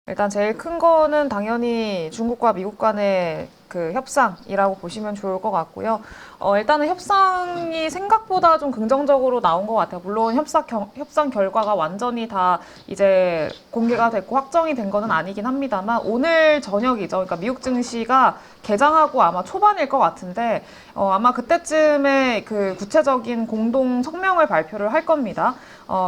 일단 제일 큰 거는 당연히 중국과 미국 간의 그 협상이라고 보시면 좋을 것 같고요. 일단은 협상이 생각보다 좀 긍정적으로 나온 것 같아요. 물론 협상 결과가 완전히 다 이제 공개가 됐고 확정이 된 거는 아니긴 합니다만 오늘 저녁이죠. 그러니까 미국 증시가 개장하고 아마 초반일 것 같은데 아마 그때쯤에 그 구체적인 공동 성명을 발표를 할 겁니다.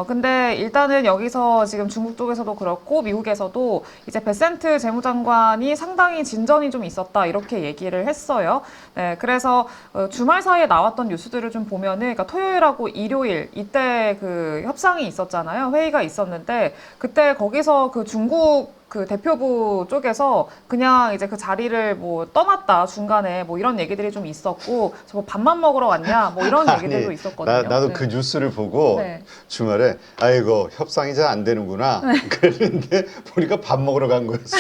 근데 일단은 여기서 지금 중국 쪽에서도 그렇고 미국에서도 이제 베센트 재무장관이 상당히 진전이 좀 있었다 이렇게 얘기를 했어요. 네, 그래서 주말 사이에 나왔던 뉴스들을 좀 보면은 그러니까 토요일하고 일요일 이때 그 협상이 있었잖아요. 회의가 있었는데 그때 거기서 그 중국 그 대표부 쪽에서 그냥 이제 그 자리를 뭐 떠났다 중간에 뭐 이런 얘기들이 좀 있었고 뭐 밥만 먹으러 왔냐 뭐 이런 얘기들도 아니, 있었거든요. 나도 네. 그 뉴스를 보고 네. 주말에 아이고 협상이 잘 안 되는구나 그랬는데 보니까 밥 먹으러 간 거였어.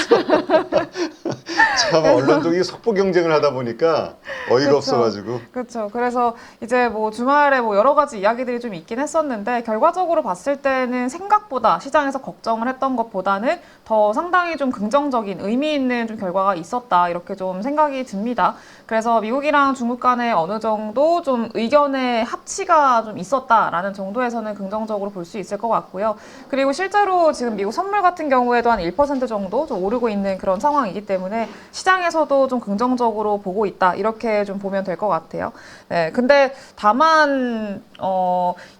참 언론들이 속보 경쟁을 하다 보니까 어이가 그쵸. 없어가지고. 그렇죠. 그래서 이제 뭐 주말에 뭐 여러 가지 이야기들이 좀 있긴 했었는데 결과적으로 봤을 때는 생각보다 시장에서 걱정을 했던 것보다는 더 상당히 좀 긍정적인 의미 있는 좀 결과가 있었다 이렇게 좀 생각이 듭니다. 그래서 미국이랑 중국 간에 어느 정도 좀 의견의 합치가 좀 있었다라는 정도에서는 긍정적으로 볼 수 있을 것 같고요. 그리고 실제로 지금 미국 선물 같은 경우에도 한 1% 정도 좀 오르고 있는 그런 상황이기 때문에 시장에서도 좀 긍정적으로 보고 있다 이렇게 좀 보면 될 것 같아요. 네, 근데 다만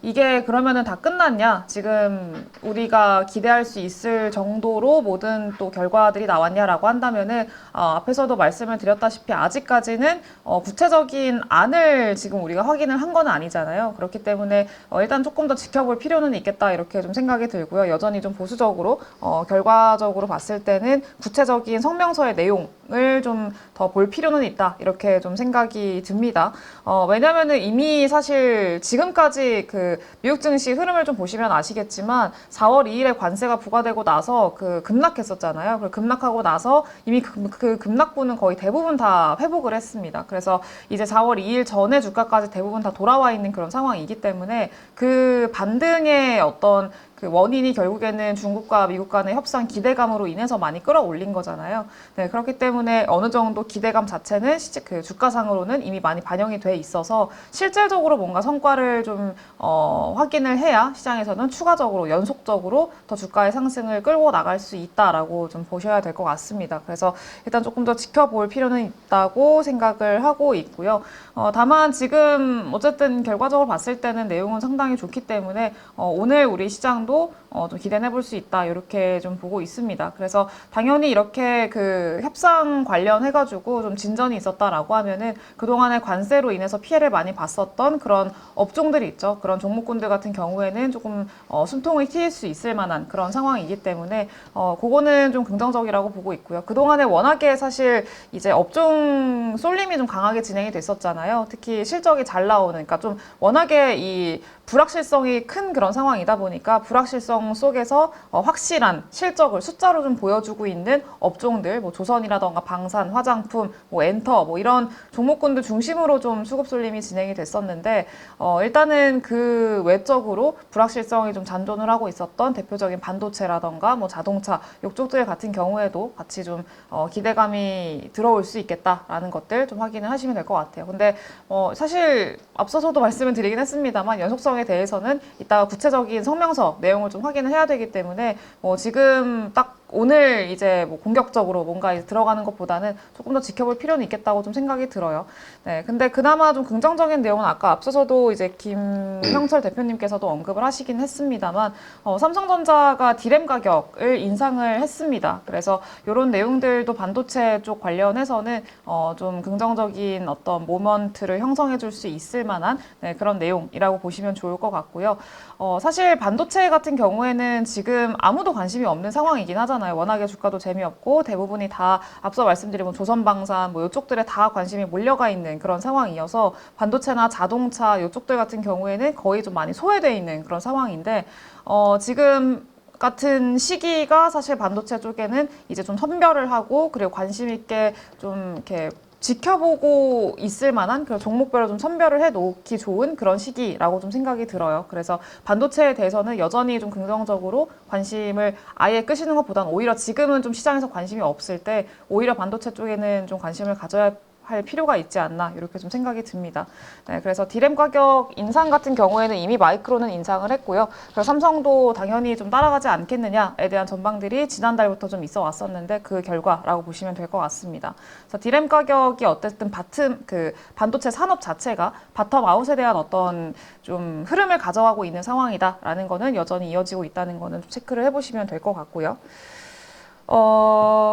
이게 그러면은 다 끝났냐? 지금 우리가 기대할 수 있을 정도로 모든 또 결과들이 나왔냐라고 한다면은 앞에서도 말씀을 드렸다시피 아직까지는 구체적인 안을 지금 우리가 확인을 한 건 아니잖아요. 그렇기 때문에 일단 조금 더 지켜볼 필요는 있겠다 이렇게 좀 생각이 들고요. 여전히 좀 보수적으로 결과적으로 봤을 때는 구체적인 성명서의 내용을 좀 더 볼 필요는 있다 이렇게 좀 생각이 듭니다. 왜냐면은 이미 사실 지금까지 그 미국 증시 흐름을 좀 보시면 아시겠지만 4월 2일에 관세가 부과되고 나서 그 급락했었잖아요. 그 급락하고 나서 이미 그 급락분은 거의 대부분 다 회복을 했습니다. 그래서 이제 4월 2일 전에 주가까지 대부분 다 돌아와 있는 그런 상황이기 때문에 그 반등의 어떤 그 원인이 결국에는 중국과 미국 간의 협상 기대감으로 인해서 많이 끌어올린 거잖아요. 네, 그렇기 때문에 어느 정도 기대감 자체는 그 주가상으로는 이미 많이 반영이 돼 있어서 실질적으로 뭔가 성과를 좀 확인을 해야 시장에서는 추가적으로 연속적으로 더 주가의 상승을 끌고 나갈 수 있다라고 좀 보셔야 될 것 같습니다. 그래서 일단 조금 더 지켜볼 필요는 있다고 생각을 하고 있고요. 다만 지금 어쨌든 결과적으로 봤을 때는 내용은 상당히 좋기 때문에 오늘 우리 시장도 좀 기대해 볼 수 있다 이렇게 좀 보고 있습니다. 그래서 당연히 이렇게 그 협상 관련해가지고 좀 진전이 있었다라고 하면은 그동안의 관세로 인해서 피해를 많이 봤었던 그런 업종들이 있죠. 그런 종목군들 같은 경우에는 조금 숨통을 트일 수 있을 만한 그런 상황이기 때문에 그거는 좀 긍정적이라고 보고 있고요. 그동안에 워낙에 사실 이제 업종 쏠림이 좀 강하게 진행이 됐었잖아요. 특히 실적이 잘 나오는, 그러니까 좀 워낙에 이 불확실성이 큰 그런 상황이다 보니까 불확실성 속에서 확실한 실적을 숫자로 좀 보여주고 있는 업종들, 뭐 조선이라던가 방산, 화장품, 뭐 엔터, 뭐 이런 종목군들 중심으로 좀 수급 쏠림이 진행이 됐었는데 일단은 그 외적으로 불확실성이 좀 잔존을 하고 있었던 대표적인 반도체라던가 뭐 자동차 이쪽들 같은 경우에도 같이 좀 기대감이 들어올 수 있겠다라는 것들 좀 확인을 하시면 될 것 같아요. 근데 사실 앞서서도 말씀을 드리긴 했습니다만 연속성에 대해서는 이따가 구체적인 성명서 내용을 좀 확인을 해야 되기 때문에 지금 딱 오늘 이제 뭐 공격적으로 뭔가 이제 들어가는 것보다는 조금 더 지켜볼 필요는 있겠다고 좀 생각이 들어요. 네, 근데 그나마 좀 긍정적인 내용은 아까 앞서서도 이제 김형철 대표님께서도 언급을 하시긴 했습니다만 삼성전자가 디램 가격을 인상을 했습니다. 그래서 이런 내용들도 반도체 쪽 관련해서는 좀 긍정적인 어떤 모먼트를 형성해 줄 수 있을 만한 그런 내용이라고 보시면 좋을 것 같고요. 사실 반도체 같은 경우에는 지금 아무도 관심이 없는 상황이긴 하잖아요. 워낙에 주가도 재미없고 대부분이 다 앞서 말씀드린 뭐 조선방산 뭐 이쪽들에 다 관심이 몰려가 있는 그런 상황이어서 반도체나 자동차 이쪽들 같은 경우에는 거의 좀 많이 소외되어 있는 그런 상황인데 지금 같은 시기가 사실 반도체 쪽에는 이제 좀 선별을 하고 그리고 관심 있게 좀 이렇게 지켜보고 있을 만한 그런 종목별로 좀 선별을 해 놓기 좋은 그런 시기라고 좀 생각이 들어요. 그래서 반도체에 대해서는 여전히 좀 긍정적으로 관심을 아예 끄시는 것보다는 오히려 지금은 좀 시장에서 관심이 없을 때 오히려 반도체 쪽에는 좀 관심을 가져야 할 필요가 있지 않나 이렇게 좀 생각이 듭니다. 네, 그래서 디램 가격 인상 같은 경우에는 이미 마이크론은 인상을 했고요. 그래서 삼성도 당연히 좀 따라가지 않겠느냐에 대한 전망들이 지난달부터 좀 있어 왔었는데 그 결과라고 보시면 될 것 같습니다. 그래서 디램 가격이 어쨌든 그 반도체 산업 자체가 바텀 아웃에 대한 어떤 좀 흐름을 가져가고 있는 상황이다라는 거는 여전히 이어지고 있다는 거는 좀 체크를 해보시면 될 것 같고요.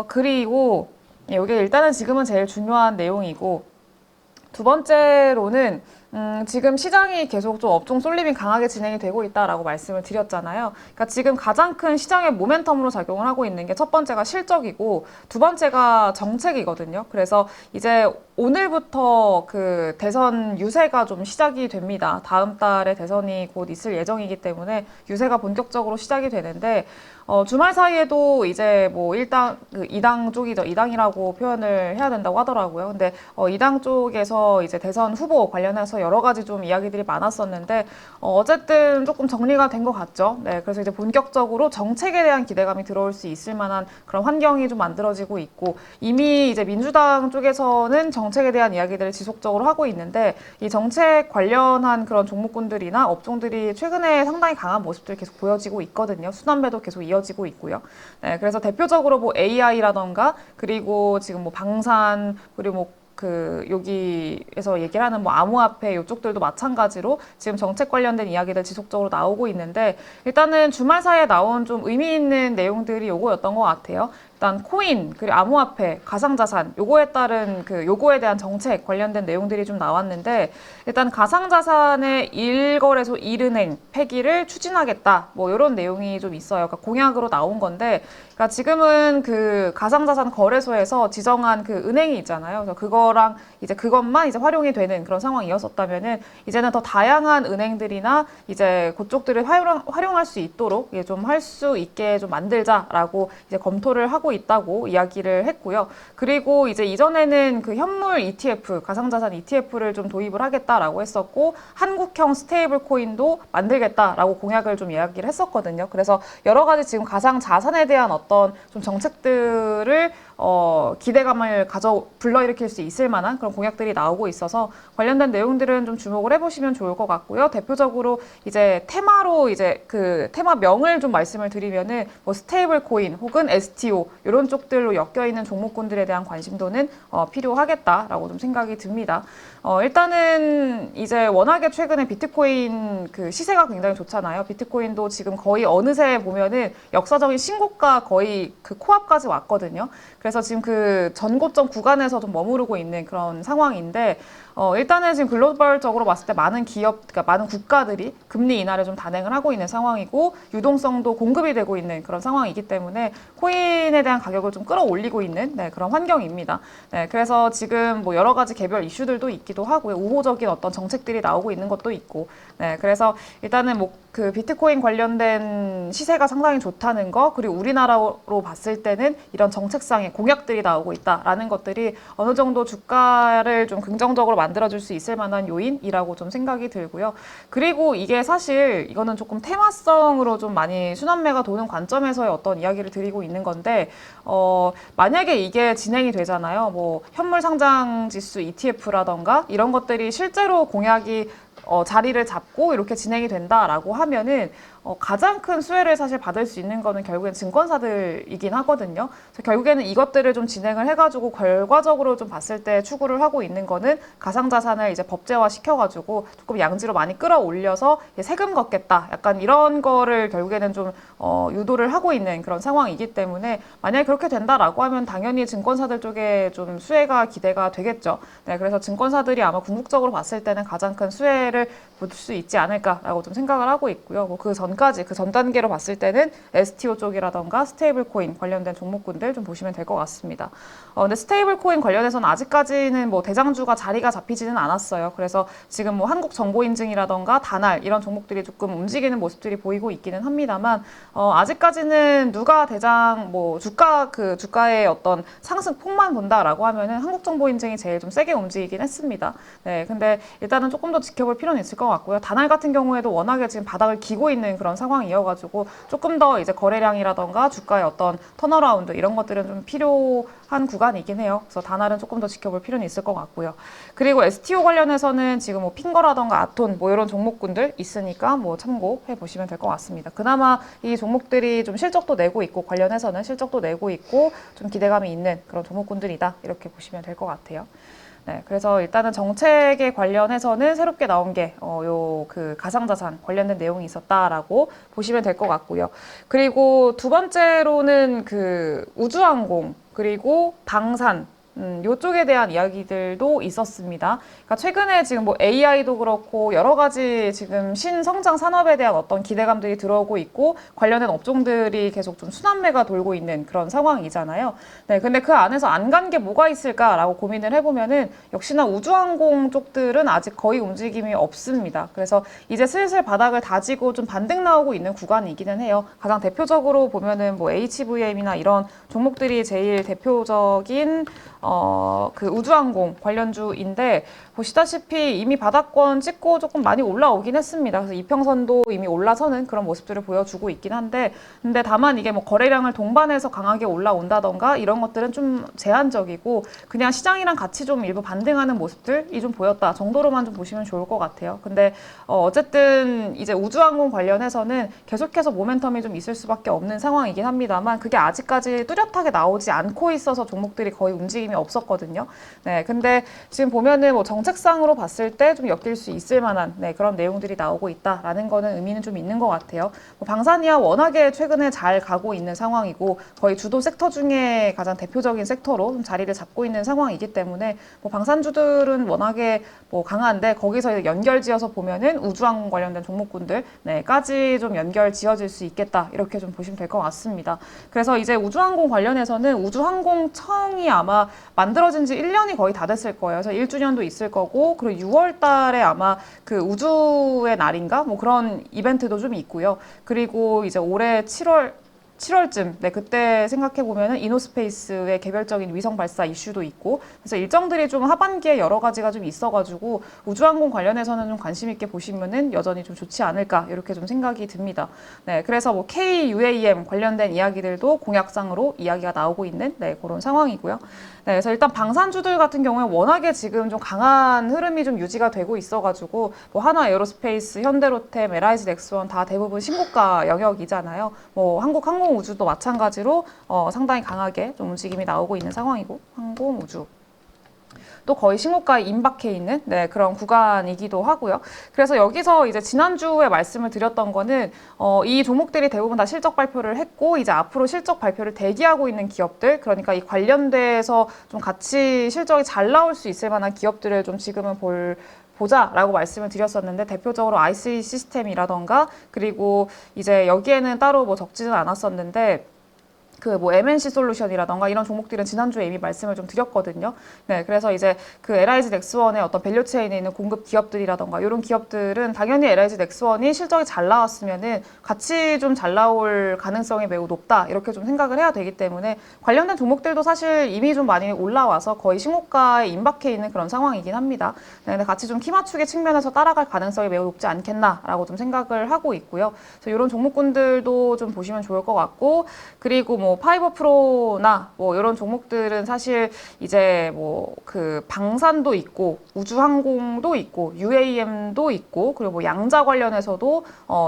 그리고 이게 일단은 지금은 제일 중요한 내용이고 두 번째로는 지금 시장이 계속 좀 업종 쏠림이 강하게 진행이 되고 있다라고 말씀을 드렸잖아요. 그러니까 지금 가장 큰 시장의 모멘텀으로 작용을 하고 있는 게 첫 번째가 실적이고 두 번째가 정책이거든요. 그래서 이제 오늘부터 그 대선 유세가 좀 시작이 됩니다. 다음 달에 대선이 곧 있을 예정이기 때문에 유세가 본격적으로 시작이 되는데 주말 사이에도 이제 뭐 이당 쪽이죠. 이당이라고 표현을 해야 된다고 하더라고요. 근데 이당 쪽에서 이제 대선 후보 관련해서 여러 가지 좀 이야기들이 많았었는데 어쨌든 조금 정리가 된 것 같죠. 네, 그래서 이제 본격적으로 정책에 대한 기대감이 들어올 수 있을 만한 그런 환경이 좀 만들어지고 있고 이미 이제 민주당 쪽에서는 정책에 대한 이야기들을 지속적으로 하고 있는데 이 정책 관련한 그런 종목군들이나 업종들이 최근에 상당히 강한 모습들이 계속 보여지고 있거든요. 순환매도 계속 이어지고 있고요. 네, 그래서 대표적으로 뭐 AI라던가 그리고 지금 뭐 방산 그리고 뭐 여기에서 얘기를 하는 뭐 암호화폐 이쪽들도 마찬가지로 지금 정책 관련된 이야기들 지속적으로 나오고 있는데 일단은 주말 사이에 나온 좀 의미 있는 내용들이 요거였던 것 같아요. 일단 코인, 그리고 암호화폐, 가상자산 요거에 따른 요거에 대한 정책 관련된 내용들이 좀 나왔는데 일단 가상자산의 1거래소 1은행 폐기를 추진하겠다 뭐 이런 내용이 좀 있어요. 그러니까 공약으로 나온 건데 그러니까 지금은 그 가상자산 거래소에서 지정한 그 은행이 있잖아요. 그래서 그거랑 이제 그것만 이제 활용이 되는 그런 상황이었었다면은 이제는 더 다양한 은행들이나 이제 그쪽들을 활용할 수 있도록 좀 할 수 있게 좀 만들자라고 이제 검토를 하고 있다고 이야기를 했고요. 그리고 이제 이전에는 그 현물 ETF, 가상자산 ETF를 좀 도입을 하겠다라고 했었고 한국형 스테이블 코인도 만들겠다라고 공약을 좀 이야기를 했었거든요. 그래서 여러 가지 지금 가상자산에 대한 어떤 좀 정책들을 기대감을 불러일으킬 수 있을 만한 그런 공약들이 나오고 있어서 관련된 내용들은 좀 주목을 해보시면 좋을 것 같고요. 대표적으로 이제 테마로 이제 그 테마명을 좀 말씀을 드리면은 뭐 스테이블 코인 혹은 STO 이런 쪽들로 엮여 있는 종목군들에 대한 관심도는 필요하겠다라고 좀 생각이 듭니다. 일단은 이제 워낙에 최근에 비트코인 그 시세가 굉장히 좋잖아요. 비트코인도 지금 거의 어느새 보면은 역사적인 신고가 거의 그 코앞까지 왔거든요. 그래서 지금 그 전고점 구간에서 좀 머무르고 있는 그런 상황인데 일단은 지금 글로벌적으로 봤을 때 많은 그러니까 많은 국가들이 금리 인하를 좀 단행을 하고 있는 상황이고 유동성도 공급이 되고 있는 그런 상황이기 때문에 코인에 대한 가격을 좀 끌어올리고 있는 그런 환경입니다. 네, 그래서 지금 뭐 여러 가지 개별 이슈들도 있기도 하고요. 우호적인 어떤 정책들이 나오고 있는 것도 있고. 네, 그래서 일단은 뭐 그 비트코인 관련된 시세가 상당히 좋다는 거 그리고 우리나라로 봤을 때는 이런 정책상의 공약들이 나오고 있다라는 것들이 어느 정도 주가를 좀 긍정적으로 만들어줄 수 있을 만한 요인이라고 좀 생각이 들고요. 그리고 이게 사실 이거는 조금 테마성으로 좀 많이 순환매가 도는 관점에서의 어떤 이야기를 드리고 있는 건데 만약에 이게 진행이 되잖아요. 뭐 현물 상장 지수 ETF라던가 이런 것들이 실제로 공약이 자리를 잡고 이렇게 진행이 된다라고 하면은 가장 큰 수혜를 사실 받을 수 있는 거는 결국엔 증권사들이긴 하거든요. 그래서 결국에는 이것들을 좀 진행을 해가지고 결과적으로 좀 봤을 때 추구를 하고 있는 거는 가상자산을 이제 법제화 시켜가지고 조금 양지로 많이 끌어올려서 세금 걷겠다. 약간 이런 거를 결국에는 좀 유도를 하고 있는 그런 상황이기 때문에 만약에 그렇게 된다라고 하면 당연히 증권사들 쪽에 좀 수혜가 기대가 되겠죠. 네, 그래서 증권사들이 아마 궁극적으로 봤을 때는 가장 큰 수혜 추세를 볼 수 있지 않을까라고 좀 생각을 하고 있고요. 뭐 그 전까지 그 전 단계로 봤을 때는 STO 쪽이라던가 스테이블 코인 관련된 종목군들 좀 보시면 될 것 같습니다. 근데 스테이블 코인 관련해서는 아직까지는 뭐 대장주가 자리가 잡히지는 않았어요. 그래서 지금 뭐 한국정보인증이라던가 다날 이런 종목들이 조금 움직이는 모습들이 보이고 있기는 합니다만 아직까지는 누가 대장 뭐 주가의 어떤 상승 폭만 본다라고 하면은 한국정보인증이 제일 좀 세게 움직이긴 했습니다. 네, 근데 일단은 조금 더 지켜볼 필요는 있을 것 같고요. 다날 같은 경우에도 워낙에 지금 바닥을 기고 있는 그런 상황이어가지고 조금 더 이제 거래량이라던가 주가의 어떤 턴어라운드 이런 것들은 좀 필요한 구간이긴 해요. 그래서 다날은 조금 더 지켜볼 필요는 있을 것 같고요. 그리고 STO 관련해서는 지금 뭐 핑거라던가 아톤 뭐 이런 종목군들 있으니까 뭐 참고해 보시면 될 것 같습니다. 그나마 이 종목들이 좀 실적도 내고 있고 관련해서는 실적도 내고 있고 좀 기대감이 있는 그런 종목군들이다 이렇게 보시면 될 것 같아요. 네, 그래서 일단은 정책에 관련해서는 새롭게 나온 게 그 가상자산 관련된 내용이 있었다라고 보시면 될 것 같고요. 그리고 두 번째로는 그 우주항공 그리고 방산 요쪽에 대한 이야기들도 있었습니다. 그러니까 최근에 지금 뭐 AI도 그렇고 여러 가지 지금 신성장 산업에 대한 어떤 기대감들이 들어오고 있고 관련된 업종들이 계속 좀 순환매가 돌고 있는 그런 상황이잖아요. 네, 근데 그 안에서 안 간 게 뭐가 있을까라고 고민을 해보면은 역시나 우주항공 쪽들은 아직 거의 움직임이 없습니다. 그래서 이제 슬슬 바닥을 다지고 좀 반등 나오고 있는 구간이기는 해요. 가장 대표적으로 보면은 뭐 HVM이나 이런 종목들이 제일 대표적인 그 우주항공 관련주인데 보시다시피 이미 바닥권 찍고 조금 많이 올라오긴 했습니다. 그래서 이평선도 이미 올라서는 그런 모습들을 보여주고 있긴 한데 근데 다만 이게 뭐 거래량을 동반해서 강하게 올라온다던가 이런 것들은 좀 제한적이고 그냥 시장이랑 같이 좀 일부 반등하는 모습들이 좀 보였다 정도로만 좀 보시면 좋을 것 같아요. 근데 어쨌든 이제 우주항공 관련해서는 계속해서 모멘텀이 좀 있을 수밖에 없는 상황이긴 합니다만 그게 아직까지 뚜렷하게 나오지 않고 있어서 종목들이 거의 움직임이 없었거든요. 네, 근데 지금 보면은 뭐 정책상으로 봤을 때 좀 엮일 수 있을 만한 그런 내용들이 나오고 있다라는 거는 의미는 좀 있는 것 같아요. 뭐 방산이야 워낙에 최근에 잘 가고 있는 상황이고 거의 주도 섹터 중에 가장 대표적인 섹터로 좀 자리를 잡고 있는 상황이기 때문에 뭐 방산주들은 워낙에 뭐 강한데 거기서 연결지어서 보면은 우주항공 관련된 종목군들까지 좀 연결 지어질 수 있겠다 이렇게 좀 보시면 될 것 같습니다. 그래서 이제 우주항공 관련해서는 우주항공청이 아마 만들어진 지 1년이 거의 다 됐을 거예요. 그래서 1주년도 있을 거고 그리고 6월 달에 아마 그 우주의 날인가 뭐 그런 이벤트도 좀 있고요. 그리고 이제 올해 7월쯤, 그때 생각해보면은 이노스페이스의 개별적인 위성 발사 이슈도 있고, 그래서 일정들이 좀 하반기에 여러 가지가 좀 있어가지고, 우주항공 관련해서는 좀 관심 있게 보시면은 여전히 좀 좋지 않을까, 이렇게 좀 생각이 듭니다. 네, 그래서 뭐 KUAM 관련된 이야기들도 공약상으로 이야기가 나오고 있는, 그런 상황이고요. 네, 그래서 일단 방산주들 같은 경우에 워낙에 지금 좀 강한 흐름이 좀 유지가 되고 있어가지고, 뭐 하나 에어로스페이스, 현대로템, LIG 넥스원 다 대부분 신고가 영역이잖아요. 뭐 항공우주도 마찬가지로 상당히 강하게 좀 움직임이 나오고 있는 상황이고 항공우주 또 거의 신고가에 임박해 있는 그런 구간이기도 하고요. 그래서 여기서 이제 지난주에 말씀을 드렸던 거는 이 종목들이 대부분 다 실적 발표를 했고 이제 앞으로 실적 발표를 대기하고 있는 기업들 그러니까 이 관련돼서 좀 같이 실적이 잘 나올 수 있을 만한 기업들을 좀 지금은 보자라고 말씀을 드렸었는데 대표적으로 IC 시스템이라던가 그리고 이제 여기에는 따로 뭐 적지는 않았었는데 그 뭐 MNC 솔루션이라던가 이런 종목들은 지난주에 이미 말씀을 좀 드렸거든요. 네, 그래서 이제 그 LIG 넥스원의 어떤 밸류체인에 있는 공급 기업들이라던가 이런 기업들은 당연히 LIG 넥스원이 실적이 잘 나왔으면은 같이 좀 잘 나올 가능성이 매우 높다 이렇게 좀 생각을 해야 되기 때문에 관련된 종목들도 사실 이미 좀 많이 올라와서 거의 신고가에 임박해 있는 그런 상황이긴 합니다. 네, 근데 같이 좀 키 맞추기 측면에서 따라갈 가능성이 매우 높지 않겠나라고 좀 생각을 하고 있고요. 그래서 이런 종목군들도 좀 보시면 좋을 것 같고 그리고 뭐 파이버 프로나 뭐 이런 종목들은 사실 이제 뭐 그 방산도 있고 우주항공도 있고 UAM도 있고 그리고 뭐 양자 관련해서도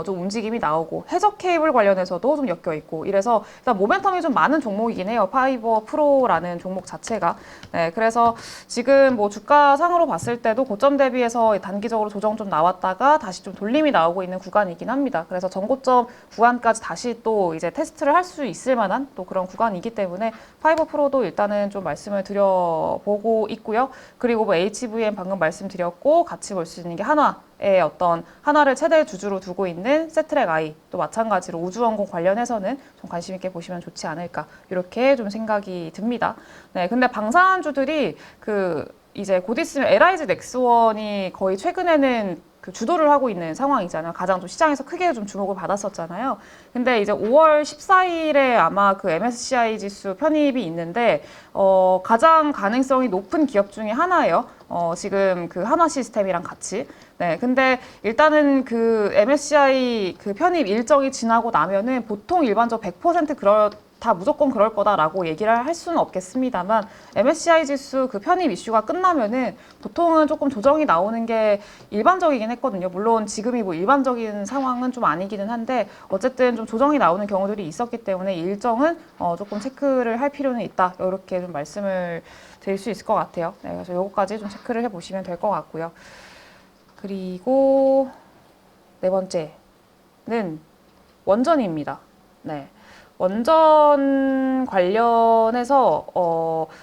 좀 움직임이 나오고 해적 케이블 관련해서도 좀 엮여 있고 이래서 일단 모멘텀이 좀 많은 종목이긴 해요. 파이버 프로라는 종목 자체가. 네, 그래서 지금 뭐 주가 상으로 봤을 때도 고점 대비해서 단기적으로 조정 좀 나왔다가 다시 좀 돌림이 나오고 있는 구간이긴 합니다. 그래서 전고점 구간까지 다시 또 이제 테스트를 할 수 있을 만한 또 그런 구간이기 때문에 5 프로도 일단은 좀 말씀을 드려보고 있고요. 그리고 뭐 HVM 방금 말씀드렸고 같이 볼 수 있는 게 한화의 어떤 한화를 최대 주주로 두고 있는 세트랙 I 또 마찬가지로 우주원공 관련해서는 좀 관심 있게 보시면 좋지 않을까 이렇게 좀 생각이 듭니다. 네, 근데 방산주들이 이제 곧 있으면 LIG 넥스원이 거의 최근에는 주도를 하고 있는 상황이잖아요. 가장 좀 시장에서 크게 좀 주목을 받았었잖아요. 근데 이제 5월 14일에 아마 그 MSCI 지수 편입이 있는데, 가장 가능성이 높은 기업 중에 하나예요. 지금 그 한화 시스템이랑 같이. 네. 근데 일단은 그 MSCI 그 편입 일정이 지나고 나면은 보통 일반적으로 100% 다 무조건 그럴 거다라고 얘기를 할 수는 없겠습니다만 MSCI 지수 그 편입 이슈가 끝나면은 보통은 조금 조정이 나오는 게 일반적이긴 했거든요. 물론 지금이 뭐 일반적인 상황은 좀 아니기는 한데 어쨌든 좀 조정이 나오는 경우들이 있었기 때문에 일정은 조금 체크를 할 필요는 있다. 이렇게 좀 말씀을 드릴 수 있을 것 같아요. 네, 그래서 요거까지 좀 체크를 해보시면 될 것 같고요. 그리고 네 번째는 원전입니다. 네. 원전 관련해서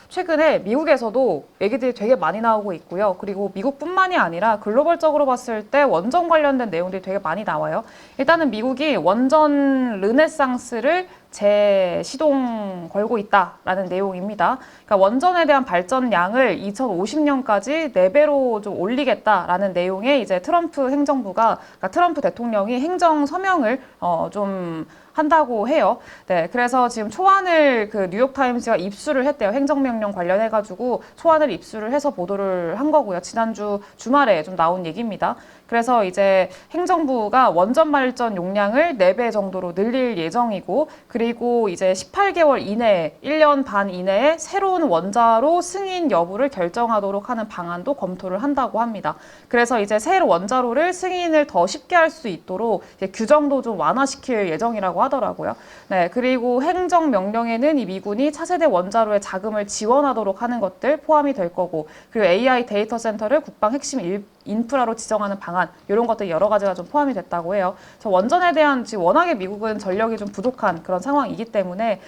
최근에 미국에서도 얘기들이 되게 많이 나오고 있고요. 그리고 미국뿐만이 아니라 글로벌적으로 봤을 때 원전 관련된 내용들이 되게 많이 나와요. 일단은 미국이 원전 르네상스를 재시동 걸고 있다라는 내용입니다. 그러니까 원전에 대한 발전량을 2050년까지 4배로 좀 올리겠다라는 내용의 이제 트럼프 행정부가, 그러니까 트럼프 대통령이 행정 서명을 좀 한다고 해요. 네, 그래서 지금 초안을 그 뉴욕타임즈가 입수를 했대요. 행정명령 관련해가지고 초안을 입수를 해서 보도를 한 거고요. 지난주 주말에 좀 나온 얘기입니다. 그래서 이제 행정부가 원전 발전 용량을 4배 정도로 늘릴 예정이고, 그리고 이제 18개월 이내에, 1년 반 이내에 새로운 원자로 승인 여부를 결정하도록 하는 방안도 검토를 한다고 합니다. 그래서 이제 새 원자로를 승인을 더 쉽게 할 수 있도록 이제 규정도 좀 완화시킬 예정이라고 하더라고요. 네, 그리고 행정명령에는 이 미군이 차세대 원자로의 자금을 지원하도록 하는 것들 포함이 될 거고, 그리고 AI 데이터 센터를 국방 핵심 인프라로 지정하는 방안, 이런 것들 여러 가지가 좀 포함이 됐다고 해요. 그래서 원전에 대한 지금 워낙에 미국은 전력이 좀 부족한 그런 상황이기 때문에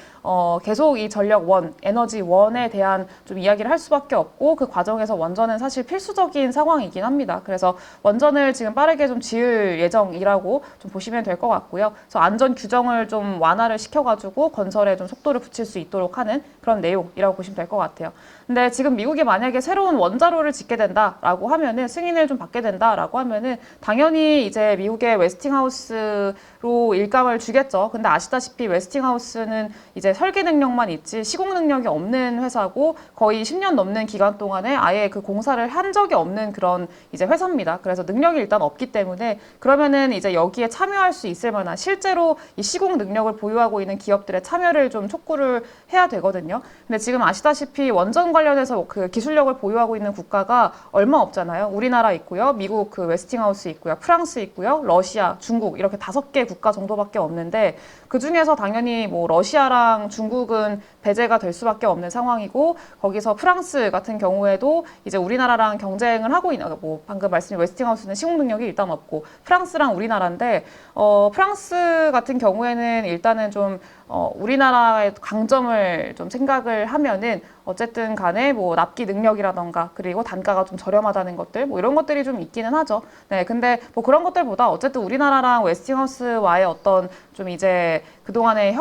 계속 이 전력원, 에너지원에 대한 좀 이야기를 할 수밖에 없고, 그 과정에서 원전은 사실 필수적인 상황이긴 합니다. 그래서 원전을 지금 빠르게 좀 지을 예정이라고 좀 보시면 될 것 같고요. 그래서 안전 규정을 좀 완화를 시켜가지고 건설에 좀 속도를 붙일 수 있도록 하는 그런 내용이라고 보시면 될 것 같아요. 근데 지금 미국이 만약에 새로운 원자로를 짓게 된다라고 하면은, 승인을 좀 받게 된다라고 하면은 당연히 이제 미국의 웨스팅하우스로 일감을 주겠죠. 근데 아시다시피 웨스팅하우스는 이제 설계 능력만 있지 시공 능력이 없는 회사고, 거의 10년 넘는 기간 동안에 아예 그 공사를 한 적이 없는 그런 이제 회사입니다. 그래서 능력이 일단 없기 때문에, 그러면은 이제 여기에 참여할 수 있을 만한 실제로 이 시공 능력을 보유하고 있는 기업들의 참여를 좀 촉구를 해야 되거든요. 근데 지금 아시다시피 원전 관련해서 그 기술력을 보유하고 있는 국가가 얼마 없잖아요. 우리나라 있고요, 미국 그 웨스팅하우스 있고요, 프랑스 있고요, 러시아, 중국 이렇게 5개 국가 정도밖에 없는데, 그 중에서 당연히 뭐 러시아랑 중국은 배제가 될 수밖에 없는 상황이고, 거기서 프랑스 같은 경우에도 이제 우리나라랑 경쟁을 하고 있는, 뭐 방금 말씀드린 웨스팅하우스는 시공 능력이 일단 없고 프랑스랑 우리나라인데, 프랑스 같은 경우에는 일단은 좀 우리나라의 강점을 좀 생각을 하면은 어쨌든 간에 뭐 납기 능력이라던가, 그리고 단가가 좀 저렴하다는 것들, 뭐 이런 것들이 좀 있기는 하죠. 네, 근데 뭐 그런 것들보다 어쨌든 우리나라랑 웨스팅하우스와의 어떤 좀 이제 그동안의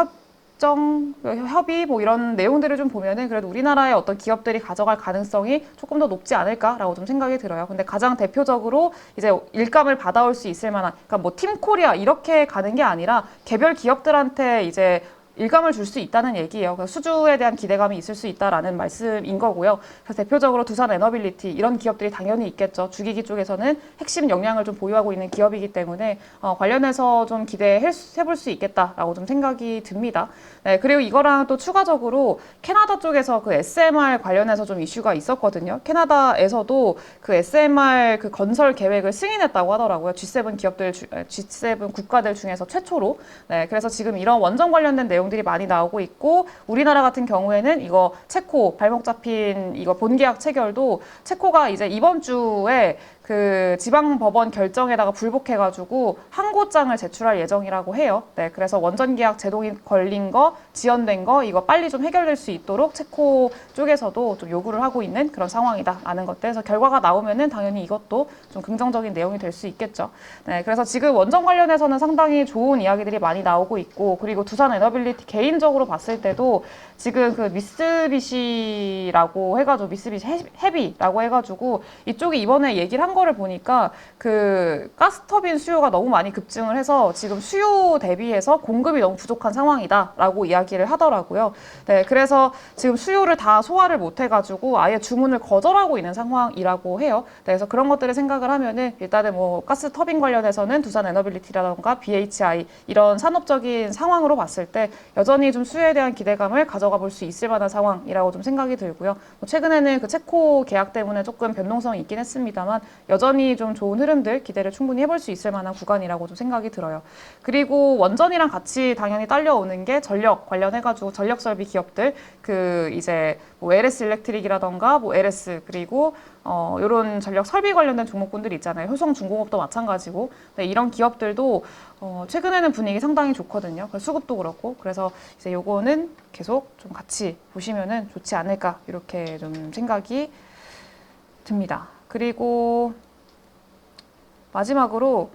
협의 뭐 이런 내용들을 좀 보면은 그래도 우리나라의 어떤 기업들이 가져갈 가능성이 조금 더 높지 않을까라고 좀 생각이 들어요. 근데 가장 대표적으로 이제 일감을 받아올 수 있을 만한, 그러니까 뭐 팀코리아 이렇게 가는 게 아니라 개별 기업들한테 이제 일감을 줄 수 있다는 얘기예요. 그래서 수주에 대한 기대감이 있을 수 있다라는 말씀인 거고요. 그래서 대표적으로 두산 에너빌리티 이런 기업들이 당연히 있겠죠. 주기기 쪽에서는 핵심 역량을 좀 보유하고 있는 기업이기 때문에 관련해서 좀 기대해볼 수 있겠다라고 좀 생각이 듭니다. 네, 그리고 이거랑 또 추가적으로 캐나다 쪽에서 그 SMR 관련해서 좀 이슈가 있었거든요. 캐나다에서도 그 SMR 그 건설 계획을 승인했다고 하더라고요. G7 국가들 중에서 최초로. 네, 그래서 지금 이런 원전 관련된 내용들이 많이 나오고 있고, 우리나라 같은 경우에는 이거 체코 발목 잡힌 이거 본계약 체결도 체코가 이제 이번 주에 그 지방법원 결정에다가 불복해가지고 항고장을 제출할 예정이라고 해요. 네, 그래서 원전 계약 제동이 걸린 거, 지연된 거 이거 빨리 좀 해결될 수 있도록 체코 쪽에서도 좀 요구를 하고 있는 그런 상황이다라는 것들. 그래서 결과가 나오면은 당연히 이것도 좀 긍정적인 내용이 될 수 있겠죠. 네, 그래서 지금 원전 관련해서는 상당히 좋은 이야기들이 많이 나오고 있고, 그리고 두산 에너빌리티 개인적으로 봤을 때도 지금 그 미쓰비시라고 해가지고 미쓰비시 헤비라고 해가지고 이쪽이 이번에 얘기를 한 거를 보니까 그 가스터빈 수요가 너무 많이 급증을 해서 지금 수요 대비해서 공급이 너무 부족한 상황이다라고 이야기를 하더라고요. 네, 그래서 지금 수요를 다 소화를 못 해가지고 아예 주문을 거절하고 있는 상황이라고 해요. 네, 그래서 그런 것들을 생각을 하면은 일단은 뭐 가스 터빈 관련해서는 두산 에너빌리티라던가 BHI 이런 산업적인 상황으로 봤을 때 여전히 좀 수요에 대한 기대감을 가져가 볼 수 있을 만한 상황이라고 좀 생각이 들고요. 뭐 최근에는 그 체코 계약 때문에 조금 변동성이 있긴 했습니다만 여전히 좀 좋은 흐름들 기대를 충분히 해볼 수 있을 만한 구간이라고 좀 생각이 들어요. 그리고 원전이랑 같이 당연히 딸려오는 게 전력 관련해가지고 전력 설비 기업들 그 이제 뭐 LS 일렉트릭이라던가 뭐 LS 그리고 이런 전력 설비 관련된 종목군들이 있잖아요. 효성중공업도 마찬가지고. 네, 이런 기업들도 최근에는 분위기 상당히 좋거든요. 수급도 그렇고. 그래서 이제 요거는 계속 좀 같이 보시면은 좋지 않을까 이렇게 좀 생각이 듭니다. 그리고 마지막으로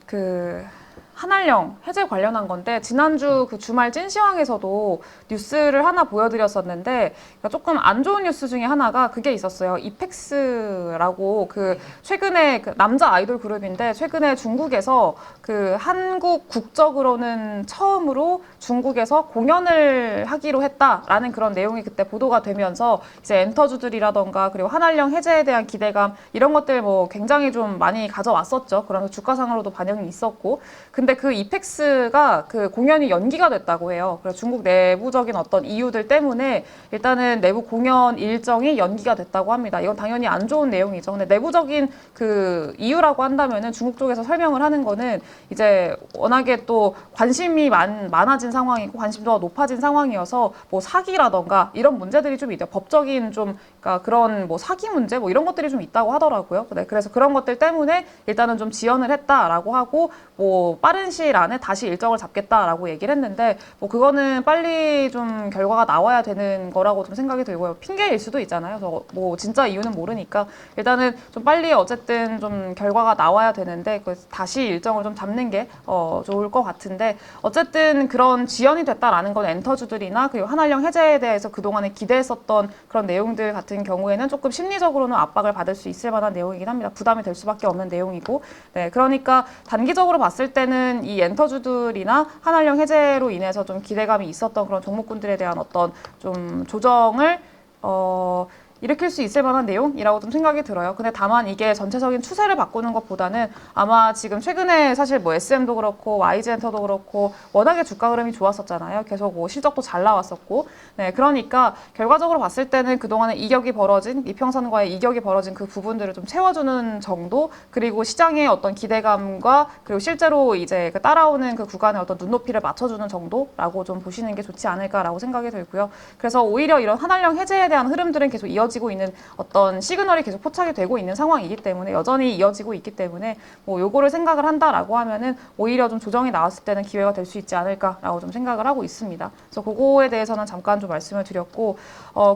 그 한알령 해제 관련한 건데 지난주 그 주말 찐시황에서도 뉴스를 하나 보여드렸었는데 그러니까 조금 안 좋은 뉴스 중에 하나가 그게 있었어요. 이펙스라고 그 최근에 그 남자 아이돌 그룹인데 최근에 중국에서 그 한국 국적으로는 처음으로 중국에서 공연을 하기로 했다라는 그런 내용이 그때 보도가 되면서 이제 엔터주들이라던가 그리고 한알령 해제에 대한 기대감 이런 것들 뭐 굉장히 좀 많이 가져왔었죠. 그래서 주가상으로도 반영이 있었고. 근데 그 이펙스가 그 공연이 연기가 됐다고 해요. 그래서 중국 내부적인 어떤 이유들 때문에 일단은 내부 공연 일정이 연기가 됐다고 합니다. 이건 당연히 안 좋은 내용이죠. 근데 내부적인 그 이유라고 한다면은 중국 쪽에서 설명을 하는 거는 이제 워낙에 또 관심이 많아진 상황이고 관심도가 높아진 상황이어서 뭐 사기라던가 이런 문제들이 좀 있죠. 법적인 좀 그러니까 그런 뭐 사기 문제 뭐 이런 것들이 좀 있다고 하더라고요. 네, 그래서 그런 것들 때문에 일단은 좀 지연을 했다라고 하고 뭐 빠른 시일 안에 다시 일정을 잡겠다라고 얘기를 했는데 뭐 그거는 빨리 좀 결과가 나와야 되는 거라고 좀 생각이 들고요. 핑계일 수도 있잖아요. 그래서 뭐 진짜 이유는 모르니까 일단은 좀 빨리 어쨌든 좀 결과가 나와야 되는데 다시 일정을 좀 잡는 게 좋을 것 같은데 어쨌든 그런 지연이 됐다라는 건 엔터주들이나 그리고 한알령 해제에 대해서 그동안에 기대했었던 그런 내용들 같은 경우에는 조금 심리적으로는 압박을 받을 수 있을 만한 내용이긴 합니다. 부담이 될 수밖에 없는 내용이고 네, 그러니까 단기적으로 봤을 때는 이 엔터주들이나 한알령 해제로 인해서 좀 기대감이 있었던 그런 종목군들에 대한 어떤 좀 조정을 일으킬 수 있을 만한 내용이라고 좀 생각이 들어요. 근데 다만 이게 전체적인 추세를 바꾸는 것보다는 아마 지금 최근에 사실 뭐 SM도 그렇고 YG엔터도 그렇고 워낙에 주가 흐름이 좋았었잖아요. 계속 뭐 실적도 잘 나왔었고. 네, 그러니까 결과적으로 봤을 때는 그동안에 이격이 벌어진 이평선과의 이격이 벌어진 그 부분들을 좀 채워주는 정도 그리고 시장의 어떤 기대감과 그리고 실제로 이제 그 따라오는 그 구간의 어떤 눈높이를 맞춰주는 정도라고 좀 보시는 게 좋지 않을까라고 생각이 들고요. 그래서 오히려 이런 한알령 해제에 대한 흐름들은 계속 이어지고 있는 어떤 시그널이 계속 포착이 되고 있는 상황이기 때문에 여전히 이어지고 있기 때문에 뭐 요거를 생각을 한다라고 하면은 오히려 좀 조정이 나왔을 때는 기회가 될 수 있지 않을까라고 좀 생각을 하고 있습니다. 그래서 그거에 대해서는 잠깐 좀 말씀을 드렸고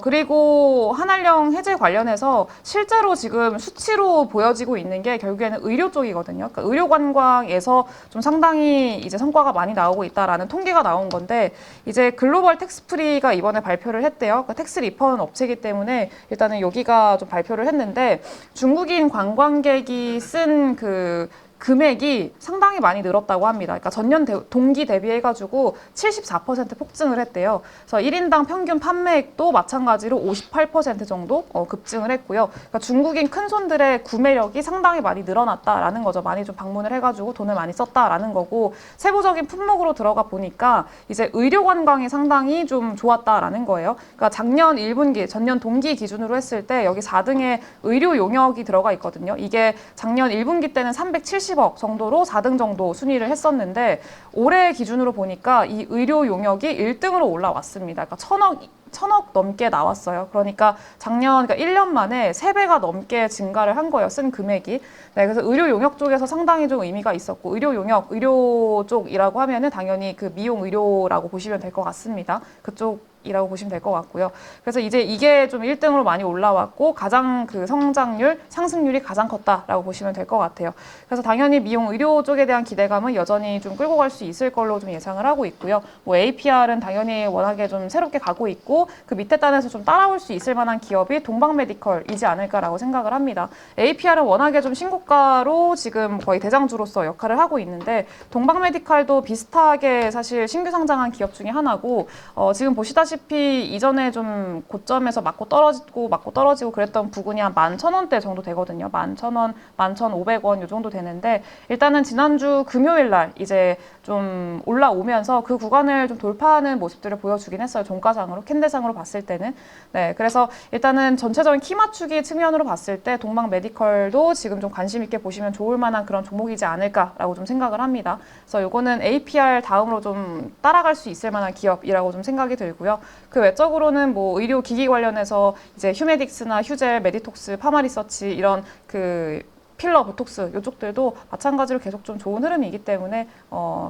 그리고 한알령 해제 관련해서 실제로 지금 수치로 보여지고 있는 게 결국에는 의료 쪽이거든요. 그러니까 의료 관광에서 좀 상당히 이제 성과가 많이 나오고 있다라는 통계가 나온 건데 이제 글로벌 텍스프리가 이번에 발표를 했대요. 그러니까 텍스 리퍼는 업체이기 때문에 일단은 여기가 좀 발표를 했는데 중국인 관광객이 쓴 그 금액이 상당히 많이 늘었다고 합니다. 그러니까 전년 동기 대비해가지고 74% 폭증을 했대요. 그래서 1인당 평균 판매액도 마찬가지로 58% 정도 급증을 했고요. 그러니까 중국인 큰손들의 구매력이 상당히 많이 늘어났다라는 거죠. 많이 좀 방문을 해가지고 돈을 많이 썼다라는 거고 세부적인 품목으로 들어가 보니까 이제 의료 관광이 상당히 좀 좋았다라는 거예요. 그러니까 작년 1분기, 전년 동기 기준으로 했을 때 여기 4등에 의료 용역이 들어가 있거든요. 이게 작년 1분기 때는 370억 정도로 4등 정도 순위를 했었는데 올해 기준으로 보니까 이 의료 용역이 1등으로 올라왔습니다. 그러니까 1000억 1,000억 넘게 나왔어요. 그러니까 작년, 그러니까 1년 만에 3배가 넘게 증가를 한 거예요. 쓴 금액이. 네, 그래서 의료 용역 쪽에서 상당히 좀 의미가 있었고, 의료 용역, 의료 쪽이라고 하면은 당연히 그 미용 의료라고 보시면 될 것 같습니다. 그쪽이라고 보시면 될 것 같고요. 그래서 이제 이게 좀 1등으로 많이 올라왔고, 가장 그 성장률, 상승률이 가장 컸다라고 보시면 될 것 같아요. 그래서 당연히 미용 의료 쪽에 대한 기대감은 여전히 좀 끌고 갈 수 있을 걸로 좀 예상을 하고 있고요. 뭐 APR은 당연히 워낙에 좀 새롭게 가고 있고, 그 밑에 단에서 좀 따라올 수 있을 만한 기업이 동방메디컬이지 않을까라고 생각을 합니다. APR은 워낙에 좀 신고가로 지금 거의 대장주로서 역할을 하고 있는데, 동방메디컬도 비슷하게 사실 신규 상장한 기업 중에 하나고, 지금 보시다시피 이전에 좀 고점에서 맞고 떨어지고 그랬던 부분이 한 11,000원대 정도 되거든요. 11,000원, 11,500원 이 정도 되는데, 일단은 지난주 금요일 날 이제 좀 올라오면서 그 구간을 좀 돌파하는 모습들을 보여주긴 했어요. 종가상으로, 캔들상으로 봤을 때는. 네, 그래서 일단은 전체적인 키 맞추기 측면으로 봤을 때 동방메디컬도 지금 좀 관심 있게 보시면 좋을 만한 그런 종목이지 않을까라고 좀 생각을 합니다. 그래서 요거는 APR 다음으로 좀 따라갈 수 있을 만한 기업이라고 좀 생각이 들고요. 그 외적으로는 뭐 의료 기기 관련해서 이제 휴메딕스나 휴젤, 메디톡스, 파마리서치 이런 그 필러, 보톡스 이쪽들도 마찬가지로 계속 좀 좋은 흐름이기 때문에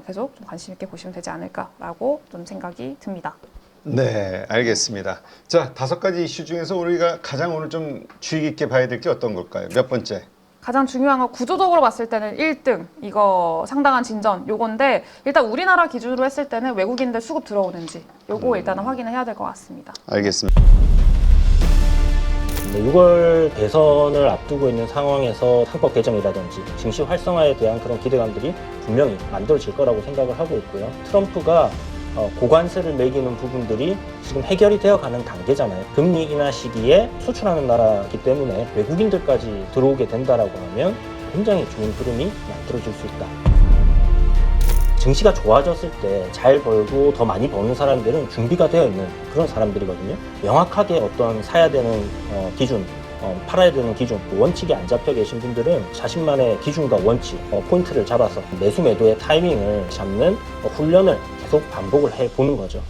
계속 좀 관심 있게 보시면 되지 않을까라고 좀 생각이 듭니다. 네, 알겠습니다. 자, 5가지 이슈 중에서 우리가 가장 오늘 좀 주의 깊게 봐야 될 게 어떤 걸까요? 몇 번째? 가장 중요한 건 구조적으로 봤을 때는 1등, 이거 상당한 진전, 요건데 일단 우리나라 기준으로 했을 때는 외국인들 수급 들어오는지 요거 일단은 확인을 해야 될 것 같습니다. 알겠습니다. 6월 대선을 앞두고 있는 상황에서 상법 개정이라든지 증시 활성화에 대한 그런 기대감들이 분명히 만들어질 거라고 생각을 하고 있고요. 트럼프가 고관세를 매기는 부분들이 지금 해결이 되어가는 단계잖아요. 금리 인하 시기에 수출하는 나라이기 때문에 외국인들까지 들어오게 된다라고 하면 굉장히 좋은 흐름이 만들어질 수 있다. 증시가 좋아졌을 때 잘 벌고 더 많이 버는 사람들은 준비가 되어 있는 그런 사람들이거든요. 명확하게 어떤 사야 되는 기준, 팔아야 되는 기준, 원칙이 안 잡혀 계신 분들은 자신만의 기준과 원칙, 포인트를 잡아서 매수 매도의 타이밍을 잡는 훈련을 계속 반복을 해보는 거죠.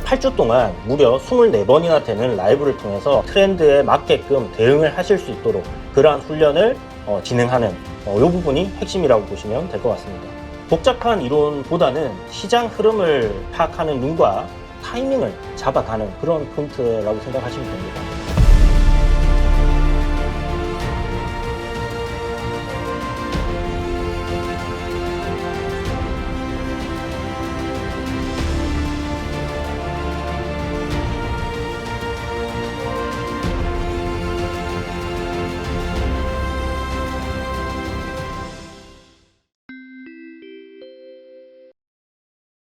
8주 동안 무려 24번이나 되는 라이브를 통해서 트렌드에 맞게끔 대응을 하실 수 있도록 그러한 훈련을 진행하는 이 부분이 핵심이라고 보시면 될 것 같습니다. 복잡한 이론보다는 시장 흐름을 파악하는 눈과 타이밍을 잡아가는 그런 포인트라고 생각하시면 됩니다.